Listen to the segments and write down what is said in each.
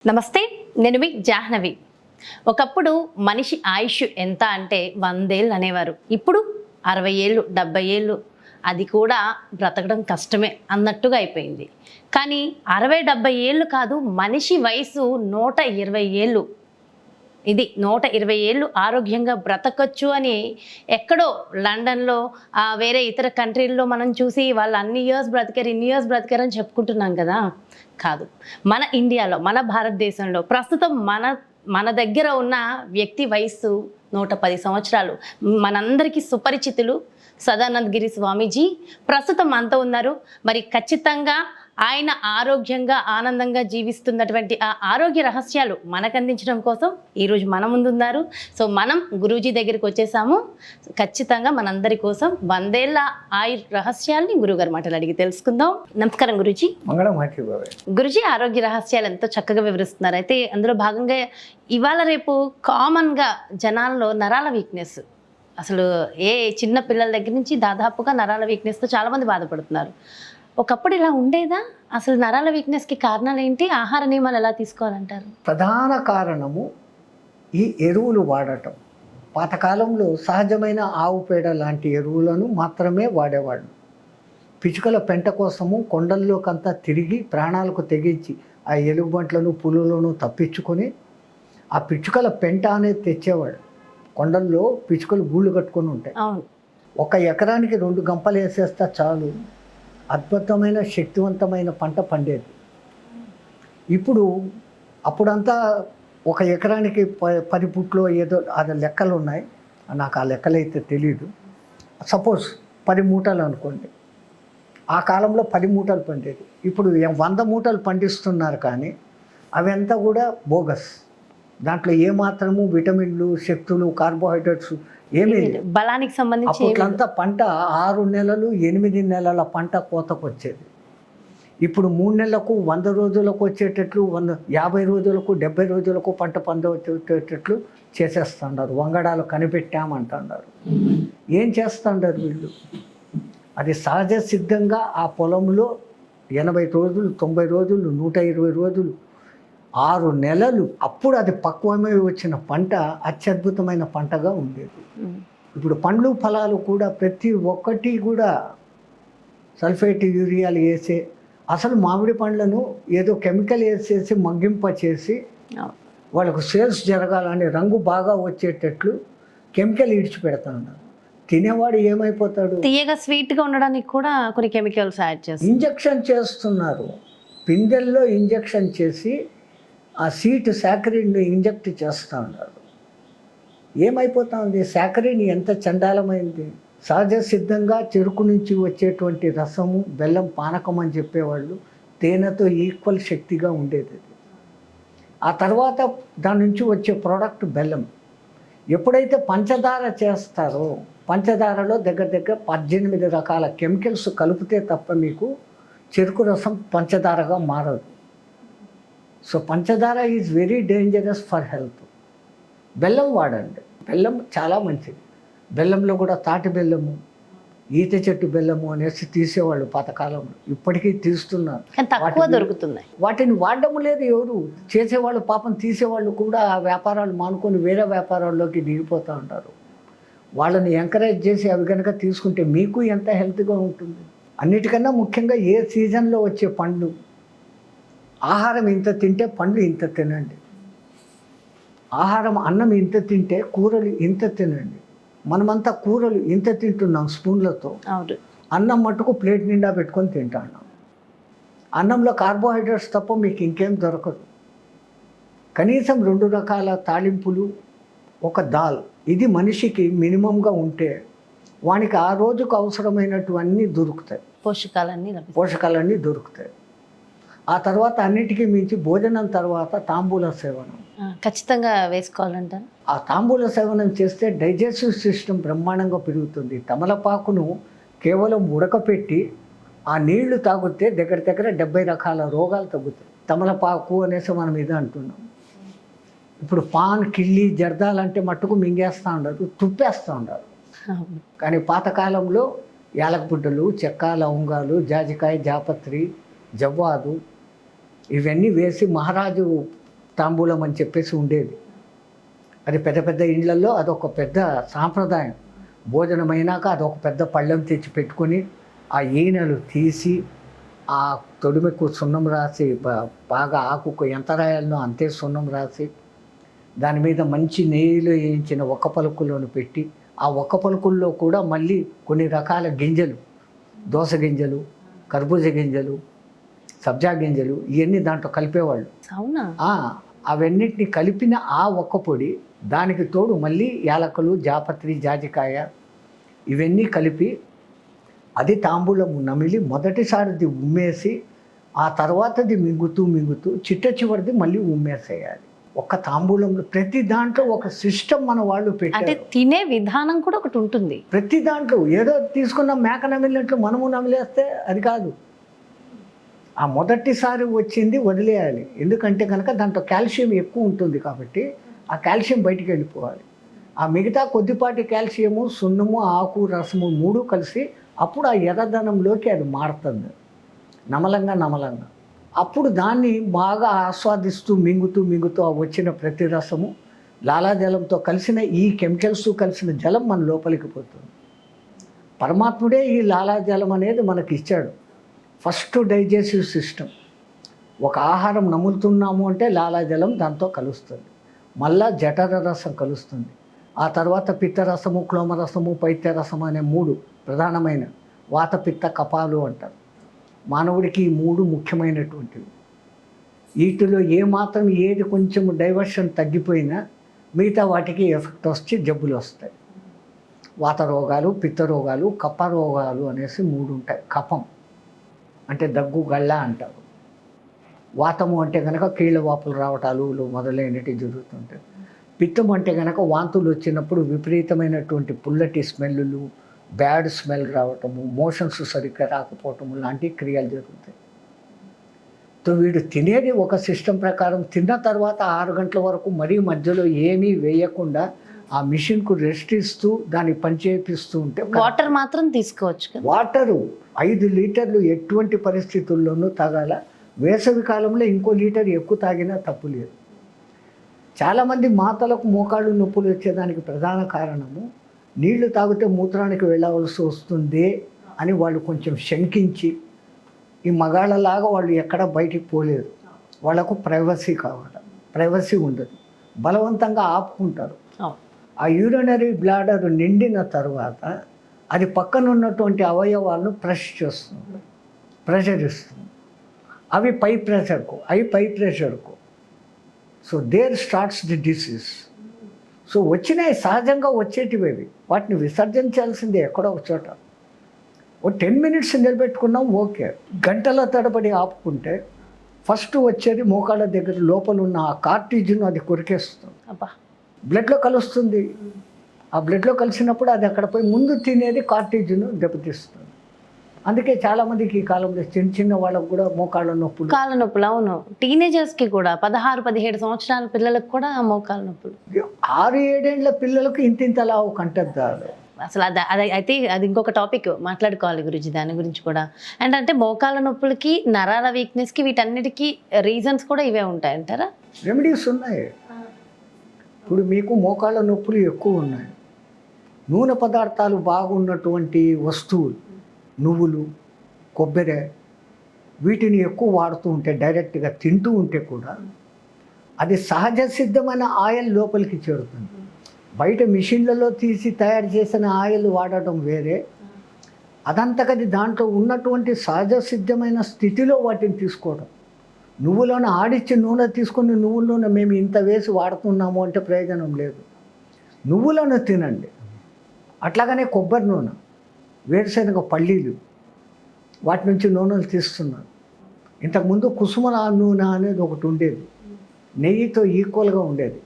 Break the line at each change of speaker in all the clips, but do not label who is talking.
నమస్తే, నేను మీ జాహ్నవి. ఒకప్పుడు మనిషి ఆయుష్ ఎంత అంటే 100 ఏళ్ళు అనేవారు. ఇప్పుడు 60 ఏళ్ళు 70 ఏళ్ళు, అది కూడా బ్రతకడం కష్టమే అన్నట్టుగా అయిపోయింది. కానీ 60-70 ఏళ్ళు కాదు, మనిషి వయసు 120 ఏళ్ళు. ఇది 120 ఏళ్ళు ఆరోగ్యంగా బ్రతకొచ్చు అని ఎక్కడో లండన్లో వేరే ఇతర కంట్రీల్లో మనం చూసి వాళ్ళు అన్ని ఇయర్స్ బ్రతికారు, ఇన్ని ఇయర్స్ బ్రతికారు అని చెప్పుకుంటున్నాం కదా. కాదు, మన ఇండియాలో, మన భారతదేశంలో ప్రస్తుతం మన దగ్గర ఉన్న వ్యక్తి వయస్సు 110 సంవత్సరాలు. మనందరికీ సుపరిచితులు సదానంద్ గిరి స్వామీజీ ప్రస్తుతం మనతో ఉన్నారు. మరి ఖచ్చితంగా ఆయన ఆరోగ్యంగా ఆనందంగా జీవిస్తున్నటువంటి ఆ ఆరోగ్య రహస్యాలు మనకు అందించడం కోసం ఈరోజు మన ముందున్నారు. సో మనం గురూజీ దగ్గరికి వచ్చేసాము. ఖచ్చితంగా మనందరి కోసం 100 ఏళ్ళ రహస్యాల్ని గురుగారు మాటలు అడిగి తెలుసుకుందాం. నమస్కారం గురూజీ. గురూజీ, ఆరోగ్య రహస్యాలు ఎంతో చక్కగా వివరిస్తున్నారు. అయితే అందులో భాగంగా ఇవాళ రేపు కామన్గా జనాల్లో నరాల వీక్నెస్, అసలు ఏ చిన్న పిల్లల దగ్గర నుంచి దాదాపుగా నరాల వీక్నెస్తో చాలామంది బాధపడుతున్నారు. ఒకప్పుడు ఇలా ఉండేదా? అసలు నరాల వీక్నెస్కి కారణాలు ఏంటి? ఆహార నియమాలు ఎలా తీసుకోవాలంటారు?
ప్రధాన కారణము ఈ ఎరువులు వాడటం. పాతకాలంలో సహజమైన ఆవు పేడ లాంటి ఎరువులను మాత్రమే వాడేవాళ్ళు. పిచ్చుకల పెంట కోసము కొండల్లోకంతా తిరిగి ప్రాణాలకు తెగించి ఆ ఎలుగుబంట్లను పులులను తప్పించుకొని ఆ పిచ్చుకల పెంట అనేది తెచ్చేవాడు. కొండల్లో పిచ్చుకలు గూళ్ళు కట్టుకొని ఉంటాయి. 1 ఎకరానికి 2 గంపలు వేసేస్తే చాలు, అద్భుతమైన శక్తివంతమైన పంట పండేది. అప్పుడంతా 1 ఎకరానికి 10 పుట్లో ఏదో అది లెక్కలు ఉన్నాయి, నాకు ఆ లెక్కలు అయితే తెలియదు. సపోజ్ 10 మూటలు అనుకోండి, ఆ కాలంలో 10 మూటలు పండేది. ఇప్పుడు 100 మూటలు పండిస్తున్నారు, కానీ అవంతా కూడా బోగస్. దాంట్లో ఏమాత్రము విటమిన్లు, శక్తులు, కార్బోహైడ్రేట్స్ ఏమీ లేదు.
బలానికి సంబంధించి
అప్పట్లంతా పంట 6 నెలలు 8 నెలల పంట కోతకు వచ్చేది. ఇప్పుడు 3 నెలలకు 100 రోజులకు వచ్చేటట్లు, 50 రోజులకు 70 రోజులకు పంట వచ్చేటట్లు చేసేస్తున్నారు. వంగడాలు కనిపెట్టామంటున్నారు. ఏం చేస్తున్నారు వీళ్ళు? అది సహజ సిద్ధంగా ఆ పొలంలో 80 రోజులు 90 రోజులు 120 రోజులు 6 నెలలు అప్పుడు అది పక్వమై వచ్చిన పంట అత్యద్భుతమైన పంటగా ఉండేది. ఇప్పుడు పండ్లు ఫలాలు కూడా ప్రతి ఒక్కటి కూడా సల్ఫేట్ యూరియాలు వేసే, అసలు మామిడి పండ్లను ఏదో కెమికల్ వేసేసి మగ్గింప చేసి వాళ్ళకు సేల్స్ జరగాలని రంగు బాగా వచ్చేటట్లు కెమికల్ ఇడిచిపెడతా ఉన్నారు. తినేవాడు ఏమైపోతాడు?
తీయగా స్వీట్గా ఉండడానికి కూడా కొన్ని కెమికల్స్ యాడ్ చేసి
ఇంజెక్షన్ చేస్తున్నారు. పిందెల్లో ఇంజెక్షన్ చేసి ఆ సీట్ సాకరీన్ని ఇంజెక్ట్ చేస్తూ ఉన్నారు. ఏమైపోతా ఉంది? సాకరీన్ ఎంత చండాలమైంది. సహజ సిద్ధంగా చెరుకు నుంచి వచ్చేటువంటి రసము, బెల్లం పానకం అని చెప్పేవాళ్ళు, తేనెతో ఈక్వల్ శక్తిగా ఉండేది. ఆ తర్వాత దాని నుంచి వచ్చే ప్రోడక్ట్ బెల్లం. ఎప్పుడైతే పంచదార చేస్తారో, పంచదారలో దగ్గర 18 రకాల కెమికల్స్ కలిపితే తప్ప మీకు చెరుకు రసం పంచదారగా మారదు. సో పంచదార is very dangerous for health. బెల్లం వాడండి, బెల్లం చాలా మంచిది. బెల్లంలో కూడా తాటి బెల్లము, ఈత చెట్టు బెల్లము అనేసి తీసేవాళ్ళు పాతకాలంలో. ఇప్పటికీ తీస్తున్నారు,
దొరుకుతున్నాయి.
వాటిని వాడడం లేదు ఎవరు. చేసేవాళ్ళు పాపం, తీసేవాళ్ళు కూడా ఆ వ్యాపారాలు మానుకొని వేరే వ్యాపారాల్లోకి దిగిపోతూ ఉంటారు. వాళ్ళని ఎంకరేజ్ చేసి అవి కనుక తీసుకుంటే మీకు ఎంత హెల్త్గా ఉంటుంది. అన్నిటికన్నా ముఖ్యంగా ఏ సీజన్లో వచ్చే పండ్లు, ఆహారం ఇంత తింటే పండ్లు ఇంత తినండి. ఆహారం అన్నం ఇంత తింటే కూరలు ఇంత తినండి. మనమంతా కూరలు ఇంత తింటున్నాం స్పూన్లతో, అన్నం మట్టుకు ప్లేట్ నిండా పెట్టుకొని తింటున్నాం. అన్నంలో కార్బోహైడ్రేట్స్ తప్ప మీకు ఇంకేం దొరకదు. కనీసం 2 రకాల తాలింపులు, ఒక దాల్, ఇది మనిషికి మినిమంగా ఉంటే వానికి ఆ రోజుకు అవసరమైనటువన్నీ దొరుకుతాయి, పోషకాలన్నీ దొరుకుతాయి. ఆ తర్వాత అన్నిటికీ మించి భోజనం తర్వాత తాంబూల సేవనం
ఖచ్చితంగా వేసుకోవాలంటారు.
ఆ తాంబూల సేవనం చేస్తే డైజెస్టివ్ సిస్టమ్ బ్రహ్మాండంగా పెరుగుతుంది. తమలపాకును కేవలం ఉడకపెట్టి ఆ నీళ్లు తాగితే దగ్గర 70 రకాల రోగాలు తగ్గుతాయి. తమలపాకు అనేసి మనం ఇది అంటున్నాం. ఇప్పుడు పాన్, కిళ్ళి, జర్దాలంటే మట్టుకు మింగేస్తూ ఉండరు, తుప్పేస్తూ ఉండరు. కానీ పాతకాలంలో యాలకబుడ్డలు, చెక్క, లవంగాలు, జాజికాయ, జాపత్రి, జవ్వాదు ఇవన్నీ వేసి మహారాజు తాంబూలం అని చెప్పేసి ఉండేది. అది పెద్ద పెద్ద ఇళ్లలో అదొక పెద్ద సాంప్రదాయం. భోజనమైనాక అదొక పెద్ద పళ్ళెం తెచ్చి పెట్టుకొని ఆ ఈనెలు తీసి ఆ తొడిమెకు సున్నం రాసి బాగా ఆకుకు ఎంత రాయాలనో అంతే సున్నం రాసి దాని మీద మంచి నెయ్యిలో వేయించిన ఒక్క పలుకులను పెట్టి ఆ ఒక్క పలుకుల్లో కూడా మళ్ళీ కొన్ని రకాల గింజలు, దోస గింజలు, కర్బూజ గింజలు, సబ్జా గింజలు ఇవన్నీ దాంట్లో కలిపేవాళ్ళు.
అవునా?
అవన్నిటిని కలిపిన ఆ ఒక్క పొడి, దానికి తోడు మళ్ళీ యాలకులు, జాపత్రి, జాజికాయ ఇవన్నీ కలిపి అది తాంబూలం నమిలి మొదటిసారిది ఉమ్మేసి ఆ తర్వాతది మింగుతూ చిట్ట చివరిది మళ్ళీ ఉమ్మేసేయాలి. ఒక్క తాంబూలంలో ప్రతి దాంట్లో ఒక సిస్టమ్ మన వాళ్ళు
అంటే
పెట్టారు.
తినే విధానం కూడా ఒకటి ఉంటుంది.
ప్రతి దాంట్లో ఏదో తీసుకున్న మేక నమిలినట్లు మనము నమిలేస్తే అది కాదు. ఆ మొదటిసారి వచ్చింది వదిలేయాలి. ఎందుకంటే కనుక దాంట్లో కాల్షియం ఎక్కువ ఉంటుంది కాబట్టి ఆ కాల్షియం బయటికి వెళ్ళిపోవాలి. ఆ మిగతా కొద్దిపాటి కాల్షియము, సున్నము, ఆకు, రసము మూడు కలిసి అప్పుడు ఆ ఎర్రదనంలోకి అది మారుతుంది నమలంగా. అప్పుడు దాన్ని బాగా ఆస్వాదిస్తూ మింగుతూ ఆ వచ్చిన ప్రతి రసము లాలాజలంతో కలిసిన ఈ కెమికల్స్ కలిసిన జలం మన లోపలికి పోతుంది. పరమాత్ముడే ఈ లాలాజలం అనేది మనకి ఇచ్చాడు. First digestive system. ఒక ఆహారం నములుతున్నాము అంటే లాలాజలం దాంతో కలుస్తుంది. మళ్ళా జఠర రసం కలుస్తుంది. ఆ తర్వాత పిత్తరసము, క్లోమరసము, పైత్యరసము అనే మూడు ప్రధానమైన వాత, పిత్త, కపాలు అంటారు. మానవుడికి ఈ మూడు ముఖ్యమైనటువంటివి. వీటిలో ఏమాత్రం ఏది కొంచెం డైవర్షన్ తగ్గిపోయినా మిగతా వాటికి ఎఫెక్ట్ వచ్చి జబ్బులు వస్తాయి. వాత రోగాలు, పిత్త రోగాలు, కఫ రోగాలు అనేసి మూడు ఉంటాయి. కఫం అంటే దగ్గు, గళ్ళ అంటారు. వాతము అంటే కనుక కీళ్ళ వాపులు రావటాలు మొదలైనవి జరుగుతుంటాయి. పిత్తం అంటే కనుక వాంతులు వచ్చినప్పుడు విపరీతమైనటువంటి పుల్లటి స్మెల్లు, బ్యాడ్ స్మెల్ రావటము, మోషన్స్ సరిగ్గా రాకపోవటము లాంటి క్రియలు జరుగుతాయి. సో వీడు తినేది ఒక సిస్టమ్ ప్రకారం తిన్న తర్వాత 6 గంటల వరకు మరీ మధ్యలో ఏమీ వేయకుండా ఆ మిషన్కు రెస్ట్ ఇస్తూ దాన్ని పనిచేపిస్తూ ఉంటే
వాటర్ మాత్రం తీసుకోవచ్చు కదా.
వాటరు 5 లీటర్లు ఎటువంటి పరిస్థితుల్లోనూ తాగాల. వేసవి కాలంలో ఇంకో లీటర్ ఎక్కువ తాగినా తప్పు లేదు. చాలామంది మాతలకు మోకాళ్ళు నొప్పులు వచ్చేదానికి ప్రధాన కారణము నీళ్లు తాగితే మూత్రానికి వెళ్ళవలసి వస్తుంది అని వాళ్ళు కొంచెం శంకించి, ఈ మగాళ్ళలాగా వాళ్ళు ఎక్కడ బయటికి పోలేరు. వాళ్ళకు ప్రైవసీ కావాలి. ప్రైవసీ ఉండదు. బలవంతంగా ఆపుకుంటారు. ఆ యూరినరీ బ్లాడర్ నిండిన తర్వాత అది పక్కన ఉన్నటువంటి అవయవాలను ప్రెషర్ ఇస్తుంది. అవి పై ప్రెషర్కు. So there starts the disease. So వచ్చినాయి, సహజంగా వచ్చేటివి. వాటిని విసర్జించాల్సిందే ఎక్కడో ఒక చోట. ఓ 10 మినిట్స్ నిలబెట్టుకున్నాం ఓకే. గంటల తడబడి ఆపుకుంటే ఫస్ట్ వచ్చేది మోకాళ్ళ దగ్గర లోపల ఉన్న ఆ కార్టిజ్ను అది కొరికేస్తుంది. బ్లడ్లో కలుస్తుంది. ఆ బ్లడ్లో కలిసినప్పుడు అది అక్కడ పోయి ముందు తినేది కార్టిజ్ను దెబ్బతీస్తుంది. అందుకే చాలామందికి ఈ కాలంలో చిన్న వాళ్ళకు కూడా మోకాళ్ళ నొప్పులు,
కాళ్ళ నొప్పులు. అవును, టీనేజర్స్కి కూడా 16-17 సంవత్సరాల పిల్లలకు కూడా మోకాళ్ళ నొప్పులు.
6-7 ఏళ్ల పిల్లలకు ఇంతింతలా కంటద్దాలు.
అసలు అది అయితే అది ఇంకొక టాపిక్ మాట్లాడుకోవాలి గురించి, దాని గురించి కూడా. అండ్ అంటే మోకాళ్ళ నొప్పులకి, నరాల వీక్నెస్కి, వీటన్నిటికీ రీజన్స్ కూడా ఇవే ఉంటాయంటారా?
రెమెడీస్ ఉన్నాయి. ఇప్పుడు మీకు మోకాళ్ళ నొప్పులు ఎక్కువ ఉన్నాయి. నూనె పదార్థాలు బాగున్నటువంటి వస్తువులు, నువ్వులు, కొబ్బరి, వీటిని ఎక్కువ వాడుతూ ఉంటే, డైరెక్ట్గా తింటూ ఉంటే కూడా అది సహజ సిద్ధమైన ఆయిల్ లోపలికి చేరుతుంది. బయట మిషన్లలో తీసి తయారు చేసిన ఆయిల్ వాడటం వేరే, అదంతకది దాంట్లో ఉన్నటువంటి సహజ సిద్ధమైన స్థితిలో వాటిని తీసుకోవడం. నువ్వులను ఆడిచ్చి నూనె తీసుకుని నువ్వుల నూనె మేము ఇంత వేసి వాడుతున్నాము అంటే ప్రయోజనం లేదు. నువ్వులను తినండి. అట్లాగనే కొబ్బరి నూనె, వేరుశనగ పల్లీలు, వాటి నుంచి నూనెలు తీస్తున్నారు. ఇంతకుముందు కుసుమల నూనె అనేది ఒకటి ఉండేది, నెయ్యితో ఈక్వల్గా ఉండేది.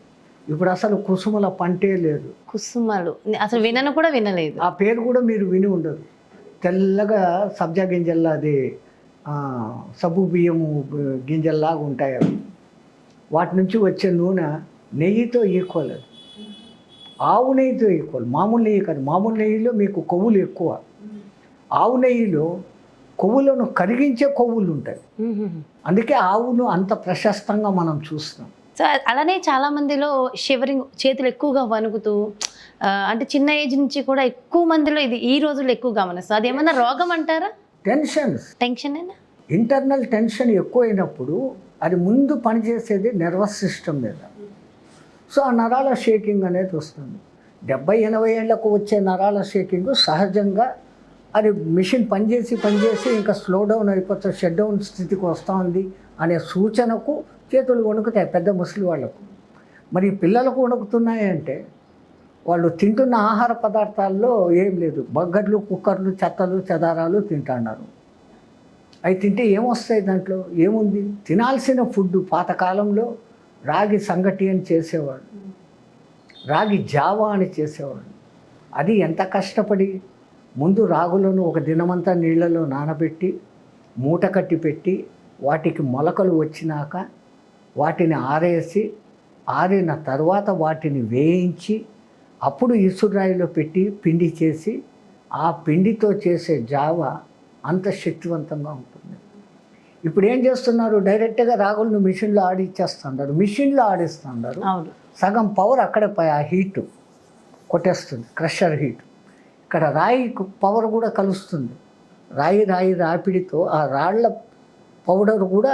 ఇప్పుడు అసలు కుసుమల పంటే లేదు.
కుసుమలు అసలు వినను కూడా వినలేదు.
ఆ పేరు కూడా మీరు విని ఉండదు. తెల్లగా సబ్జా గింజల్లా, అది సబ్బు బియ్యము గింజల్లాగా ఉంటాయి అవి. వాటి నుంచి వచ్చే నూనె నెయ్యితో ఈక్వల్. అది ఆవు నెయ్యితో ఈక్వల్. మామూలు నెయ్యి కాదు. మామూలు నెయ్యిలో మీకు కొవ్వులు ఎక్కువ. ఆవు నెయ్యిలో కొవ్వులను కరిగించే కొవ్వులు ఉంటాయి. అందుకే ఆవును అంత ప్రశస్తంగా మనం చూస్తాం.
సో అలానే చాలా మందిలో షివరింగ్, చేతులు ఎక్కువగా వణుకుతూ అంటే చిన్న ఏజ్ నుంచి కూడా ఎక్కువ మందిలో ఇది ఈ రోజుల్లో ఎక్కువ గమనిస్తుంది. అది ఏమన్నా రోగం అంటారా? టెన్షన్ అయినా
ఇంటర్నల్ టెన్షన్ ఎక్కువైనప్పుడు అది ముందు పనిచేసేది నర్వస్ సిస్టమ్ మీద. సో ఆ నరాల షేకింగ్ అనేది వస్తుంది. 70-80 ఏళ్లకు వచ్చే నరాల షేకింగ్ సహజంగా అది మిషన్ పనిచేసి ఇంకా స్లో డౌన్ అయిపోతే షట్ డౌన్ స్థితికి వస్తుంది అనే సూచనకు చేతులు వణుకుతాయి పెద్ద ముసలి వాళ్ళకు. మరి పిల్లలకు వణుకుతున్నాయంటే వాళ్ళు తింటున్న ఆహార పదార్థాల్లో ఏం లేదు, బగ్గర్లు, కుక్కర్లు, చెత్తలు, చెదారాలు తింటున్నారు. అవి తింటే ఏమొస్తాయి, దాంట్లో ఏముంది? తినాల్సిన ఫుడ్ పాతకాలంలో రాగి సంగటి అని చేసేవాడు, రాగి జావా అని చేసేవాడు. అది ఎంత కష్టపడి ముందు రాగులను ఒక దినమంతా నీళ్ళలో నానబెట్టి మూట కట్టి పెట్టి వాటికి మొలకలు వచ్చినాక వాటిని ఆరేసి ఆరిన తర్వాత వాటిని వేయించి అప్పుడు ఇసురాయిలో పెట్టి పిండి చేసి ఆ పిండితో చేసే జావా అంత శక్తివంతంగా ఉంటుంది. ఇప్పుడు ఏం చేస్తున్నారు, డైరెక్ట్గా రాగులను మిషన్లో ఆడిచ్చేస్తున్నారు, మిషన్లో ఆడిస్తున్నారు. సగం పవర్ అక్కడే ఆ హీట్ కొట్టేస్తుంది, క్రషర్ హీట్. ఇక్కడ రాయి పవర్ కూడా కలుస్తుంది. రాయి రాపిడితో ఆ రాళ్ల పౌడర్ కూడా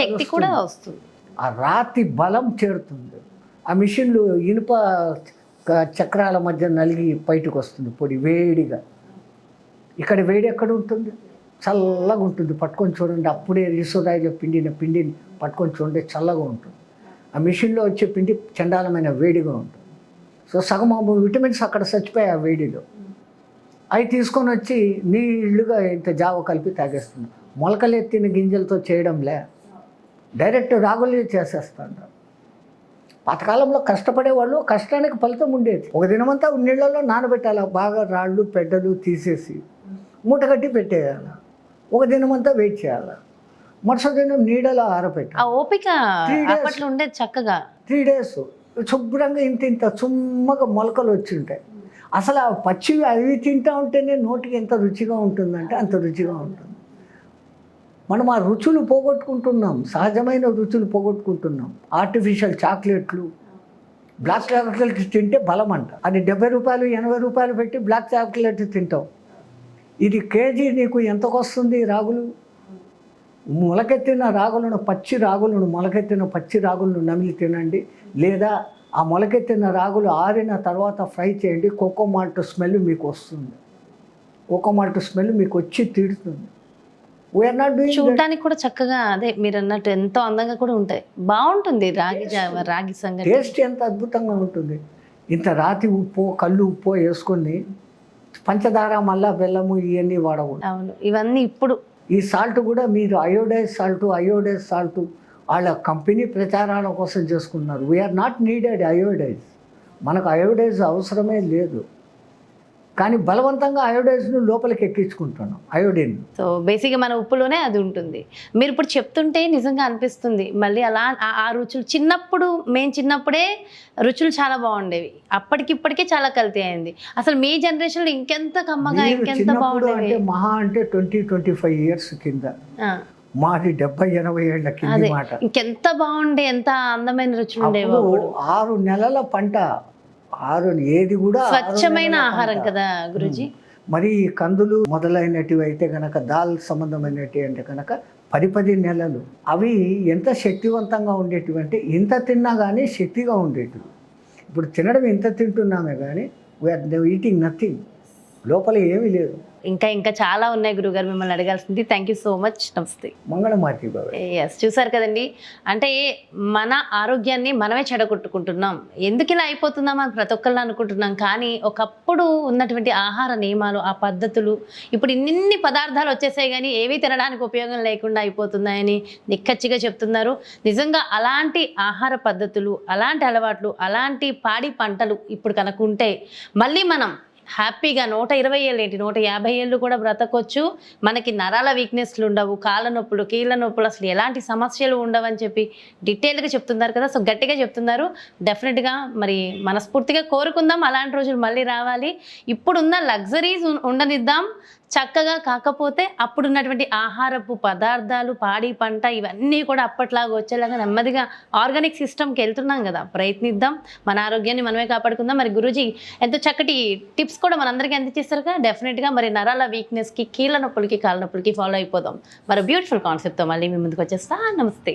శక్తి కూడా వస్తుంది,
ఆ రాతి బలం చేరుతుంది. ఆ మిషన్లు ఇనుప చక్రాల మధ్య నలిగి బయటకు వస్తుంది పొడి వేడిగా. ఇక్కడ వేడి ఎక్కడ ఉంటుంది, చల్లగా ఉంటుంది. పట్టుకొని చూడండి, అప్పుడే ఇసురాయిలో పిండిని పట్టుకొని చూడండి, చల్లగా ఉంటుంది. ఆ మిషన్లో వచ్చే పిండి చండాలమైన వేడిగా ఉంటుంది. సో సగం విటమిన్స్ అక్కడ చచ్చిపోయాయి ఆ వేడిలో. అవి తీసుకొని వచ్చి నీళ్లుగా ఇంత జావ కలిపి తాగేస్తుంది. మొలకలెత్తిన గింజలతో చేయడంలే, డైరెక్ట్ రాగులే చేసేస్తాడు. పాతకాలంలో కష్టపడేవాళ్ళు, కష్టానికి ఫలితం ఉండేది. ఒక దినమంతా నీళ్ళలో నానబెట్టాలి, బాగా రాళ్ళు పెడ్డలు తీసేసి మూట కట్టి పెట్టేయాలి. ఒక దినమంతా వెయిట్ చేయాలి, మరుసటి దినం నీడలో ఆరబెట్టాలి.
ఓపిక ఉండేది చక్కగా.
3 days శుభ్రంగా ఇంత చుమ్మగా మొలకలు వచ్చి ఉంటాయి. అసలు ఆ పచ్చివి అవి తింటూ ఉంటేనే నోటికి ఎంత రుచిగా ఉంటుందంటే అంత రుచిగా ఉంటుంది. మనం ఆ రుచులు పోగొట్టుకుంటున్నాం, సహజమైన రుచులు పోగొట్టుకుంటున్నాం. ఆర్టిఫిషియల్ చాక్లెట్లు, బ్లాక్ చాక్లెట్ తింటే బలం అంట. అది 70 రూపాయలు 80 రూపాయలు పెట్టి బ్లాక్ చాక్లెట్ తింటాం. ఇది కేజీ నీకు ఎంతకు వస్తుంది? రాగులు మొలకెత్తిన రాగులను, మొలకెత్తిన పచ్చి రాగులను నమిలి తినండి, లేదా ఆ మొలకెత్తిన రాగులు ఆరిన తర్వాత ఫ్రై చేయండి. కోకో మాల్ట్ స్మెల్ మీకు వస్తుంది, కోకో మాల్ట్ స్మెల్ మీకు వచ్చి తీరుతుంది.
చూడటానికి కూడా చక్కగా, అదే మీరు అన్నట్టు ఎంతో అందంగా కూడా ఉంటాయి, బాగుంటుంది. రాగి సంగతి
టేస్ట్ ఎంత అద్భుతంగా ఉంటుంది. ఇంత రాతి ఉప్పు, కళ్ళు ఉప్పు వేసుకొని పంచదార, మళ్ళా బెల్లము ఇవన్నీ వాడకూడదు.
అవును, ఇవన్నీ ఇప్పుడు
ఈ సాల్ట్ కూడా మీరు అయోడైజ్ సాల్ట్ వాళ్ళ కంపెనీ ప్రచారాల కోసం చేసుకున్నారు. వీఆర్ నాట్ నీడెడ్ అయోడైజ్, మనకు అయోడైజ్ అవసరమే లేదు. కానీ బలవంతంగా అయోడైజ్ను లోపలికి ఎక్కించుకుంటున్నాం, అయోడిన్.
సో బేసిక్గా మన ఉప్పులోనే అది ఉంటుంది. మీరు ఇప్పుడు చెప్తుంటే నిజంగా అనిపిస్తుంది మళ్ళీ అలా ఆ రుచులు. మేము చిన్నప్పుడే రుచులు చాలా బాగుండేవి, అప్పటికిప్పటికే చాలా కల్తీ అయింది. అసలు మీ జనరేషన్లో ఇంకెంత కమ్మగా, ఇంకెంత బాగుండేది.
అంటే మహా అంటే 20-25 years కింద, మాది 70-80 ఏళ్ల కింద మాట.
ఇంకెంత బాగుండే, ఎంత అందమైన రుచులు ఉండేవి.
6 నెలల పంట, ఏది కూడా
స్వచ్ఛమైన ఆహారం కదా గురూజీ.
మరి కందులు మొదలైనటివి అయితే కనుక, దాల్ సంబంధమైనవి అంటే కనుక 10 నెలలు. అవి ఎంత శక్తివంతంగా ఉండేటివి అంటే ఇంత తిన్నా కానీ శక్తిగా ఉండేటివి. ఇప్పుడు తినడం ఇంత తింటున్నామే కానీ వీఆర్ ఈటింగ్ నథింగ్, లోపల ఏమీ లేదు.
ఇంకా చాలా ఉన్నాయి గురుగారు, మిమ్మల్ని అడగాల్సింది. Thank you so much. నమస్తే.
మంగళమాతి బాబు.
ఎస్, చూసారు కదండి, అంటే మన ఆరోగ్యాన్ని మనమే చెడగొట్టుకుంటున్నాం. ఎందుకు ఇలా అయిపోతుందాం అని ప్రతి ఒక్కళ్ళు అనుకుంటున్నాం. కానీ ఒకప్పుడు ఉన్నటువంటి ఆహార నియమాలు, ఆ పద్ధతులు ఇప్పుడు ఇన్ని పదార్థాలు వచ్చేసాయి కానీ ఏవి తినడానికి ఉపయోగం లేకుండా అయిపోతున్నాయని నిక్కచ్చిగా చెప్తున్నారు. నిజంగా అలాంటి ఆహార పద్ధతులు, అలాంటి అలవాట్లు, అలాంటి పాడి పంటలు ఇప్పుడు కనుక ఉంటే మళ్ళీ మనం హ్యాపీగా 120 ఏళ్ళు ఏంటి 150 ఏళ్ళు కూడా బ్రతకొచ్చు. మనకి నరాల వీక్నెస్లు ఉండవు, కాళ్ళ నొప్పులు, కీళ్ళ నొప్పులు, అసలు ఎలాంటి సమస్యలు ఉండవని చెప్పి డీటెయిల్గా చెప్తున్నారు కదా. సో గట్టిగా చెప్తున్నారు. డెఫినెట్గా మరి మనస్ఫూర్తిగా కోరుకుందాం అలాంటి రోజులు మళ్ళీ రావాలి. ఇప్పుడున్న లగ్జరీస్ ఉండనిద్దాం, చక్కగా కాకపోతే అప్పుడున్నటువంటి ఆహారపు పదార్థాలు, పాడి పంట ఇవన్నీ కూడా అప్పట్లాగా వచ్చేలాగా నెమ్మదిగా ఆర్గానిక్ సిస్టమ్కి వెళ్తున్నాం కదా, ప్రయత్నిద్దాం, మన ఆరోగ్యాన్ని మనమే కాపాడుకుందాం. మరి గురూజీ ఎంతో చక్కటి టిప్స్ కూడా మనందరికీ అందించేస్తారు కదా, డెఫినెట్గా మరి నరాల వీక్నెస్కి, కీళ్ళ నొప్పులకి, కాళ్ళ నొప్పులకి ఫాలో అయిపోదాం. మరి బ్యూటిఫుల్ కాన్సెప్ట్తో మళ్ళీ మీ ముందుకు వచ్చేస్తా. నమస్తే.